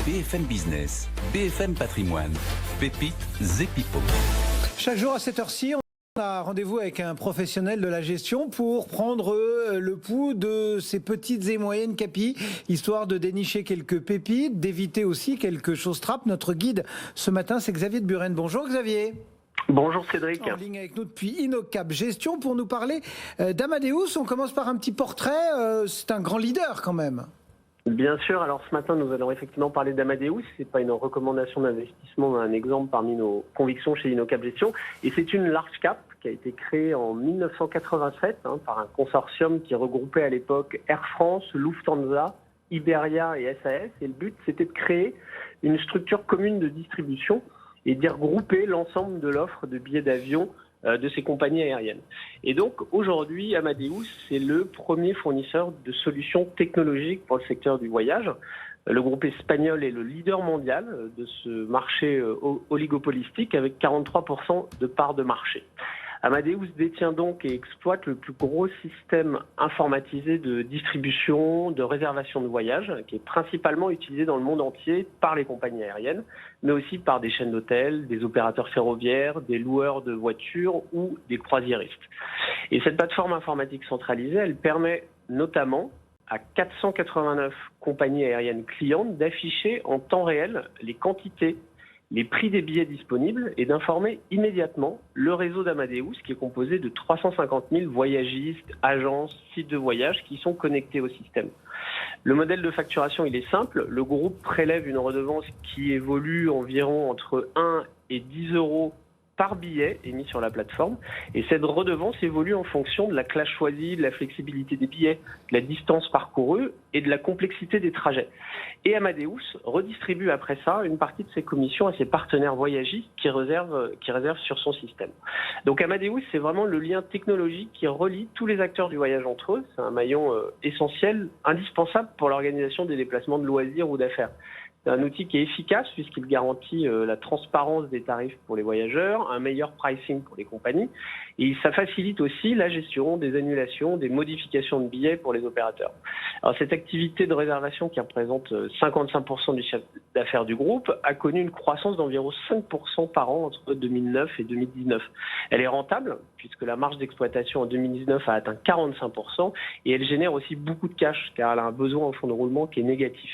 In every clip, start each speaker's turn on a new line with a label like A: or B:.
A: BFM Business, BFM Patrimoine, Pépites et Pipo.
B: Chaque jour à cette heure-ci, on a rendez-vous avec un professionnel de la gestion pour prendre le pouls de ces petites et moyennes capilles, histoire de dénicher quelques pépites, d'éviter aussi quelque chose trappe. Notre guide ce matin, c'est Xavier de Buren. Bonjour Xavier.
C: Bonjour Cédric.
B: En ligne avec nous depuis InnoCap Gestion pour nous parler d'Amadeus. On commence par un petit portrait. C'est un grand leader quand même.
C: Bien sûr, alors ce matin nous allons effectivement parler d'Amadeus. Ce n'est pas une recommandation d'investissement, mais un exemple parmi nos convictions chez InnoCap Gestion. Et c'est une large cap qui a été créée en 1987 par un consortium qui regroupait à l'époque Air France, Lufthansa, Iberia et SAS. Et le but, c'était de créer une structure commune de distribution et d'y regrouper l'ensemble de l'offre de billets d'avion de ces compagnies aériennes. Et donc aujourd'hui, Amadeus, c'est le premier fournisseur de solutions technologiques pour le secteur du voyage. Le groupe espagnol est le leader mondial de ce marché oligopolistique avec 43% de part de marché. Amadeus détient donc et exploite le plus gros système informatisé de distribution, de réservation de voyages, qui est principalement utilisé dans le monde entier par les compagnies aériennes, mais aussi par des chaînes d'hôtels, des opérateurs ferroviaires, des loueurs de voitures ou des croisiéristes. Et cette plateforme informatique centralisée, elle permet notamment à 489 compagnies aériennes clientes d'afficher en temps réel les quantités, les prix des billets disponibles et d'informer immédiatement le réseau d'Amadeus qui est composé de 350 000 voyagistes, agences, sites de voyage qui sont connectés au système. Le modèle de facturation, il est simple. Le groupe prélève une redevance qui évolue environ entre 1 et 10 euros par billet émis sur la plateforme. Et cette redevance évolue en fonction de la classe choisie, de la flexibilité des billets, de la distance parcourue et de la complexité des trajets. Et Amadeus redistribue après ça une partie de ses commissions à ses partenaires voyagistes qui réservent sur son système. Donc Amadeus, c'est vraiment le lien technologique qui relie tous les acteurs du voyage entre eux. C'est un maillon essentiel, indispensable pour l'organisation des déplacements de loisirs ou d'affaires. C'est un outil qui est efficace puisqu'il garantit la transparence des tarifs pour les voyageurs, un meilleur pricing pour les compagnies et ça facilite aussi la gestion des annulations, des modifications de billets pour les opérateurs. Alors cette activité de réservation qui représente 55% du chiffre d'affaires du groupe a connu une croissance d'environ 5% par an entre 2009 et 2019. Elle est rentable puisque la marge d'exploitation en 2019 a atteint 45% et elle génère aussi beaucoup de cash car elle a un besoin en fonds de roulement qui est négatif.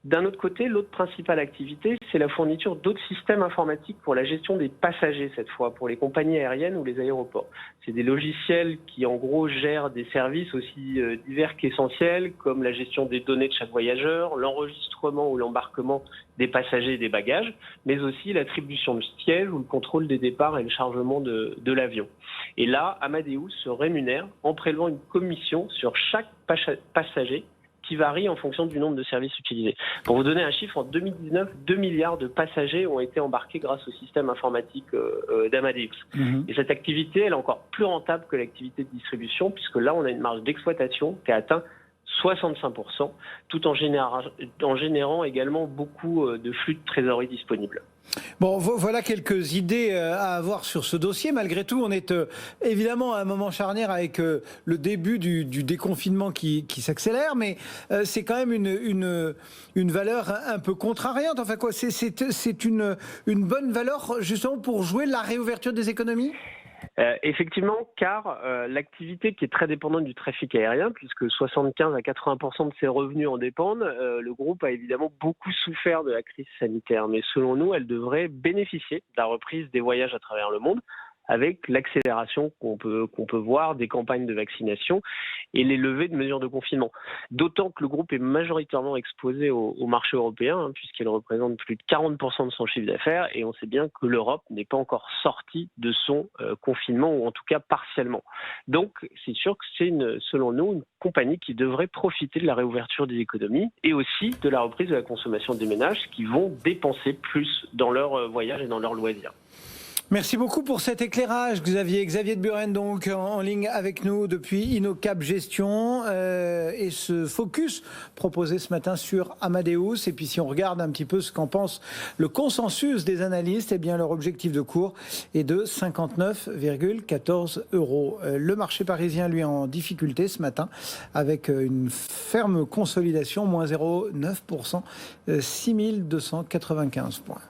C: D'un autre côté, l'autre principale activité, c'est la fourniture d'autres systèmes informatiques pour la gestion des passagers, cette fois, pour les compagnies aériennes ou les aéroports. C'est des logiciels qui, en gros, gèrent des services aussi divers qu'essentiels, comme la gestion des données de chaque voyageur, l'enregistrement ou l'embarquement des passagers et des bagages, mais aussi l'attribution de sièges ou le contrôle des départs et le chargement de l'avion. Et là, Amadeus se rémunère en prélevant une commission sur chaque passager qui varie en fonction du nombre de services utilisés. Pour vous donner un chiffre, en 2019, 2 milliards de passagers ont été embarqués grâce au système informatique d'Amadeus. Et cette activité, elle est encore plus rentable que l'activité de distribution, puisque là, on a une marge d'exploitation qui a atteint 65%, tout en générant également beaucoup de flux de trésorerie disponibles.
B: Bon, voilà quelques idées à avoir sur ce dossier. Malgré tout, on est évidemment à un moment charnière avec le début du déconfinement qui s'accélère, mais c'est quand même une valeur un peu contrariante. Enfin quoi, c'est une bonne valeur justement pour jouer la réouverture des économies ?
C: Effectivement, car l'activité qui est très dépendante du trafic aérien, puisque 75 à 80% de ses revenus en dépendent, le groupe a évidemment beaucoup souffert de la crise sanitaire. Mais selon nous, elle devrait bénéficier de la reprise des voyages à travers le monde, avec l'accélération qu'on peut voir des campagnes de vaccination et les levées de mesures de confinement. D'autant que le groupe est majoritairement exposé au marché européen, puisqu'il représente plus de 40% de son chiffre d'affaires, et on sait bien que l'Europe n'est pas encore sortie de son confinement, ou en tout cas partiellement. Donc c'est sûr que c'est selon nous une compagnie qui devrait profiter de la réouverture des économies et aussi de la reprise de la consommation des ménages qui vont dépenser plus dans leurs voyages et dans leurs loisirs.
B: Merci beaucoup pour cet éclairage, Xavier de Buren, donc en ligne avec nous depuis InnoCap Gestion et ce focus proposé ce matin sur Amadeus. Et puis si on regarde un petit peu ce qu'en pense le consensus des analystes, eh bien leur objectif de cours est de 59,14 €. Le marché parisien, lui, en difficulté ce matin avec une ferme consolidation, moins 0,9%, 6295 points.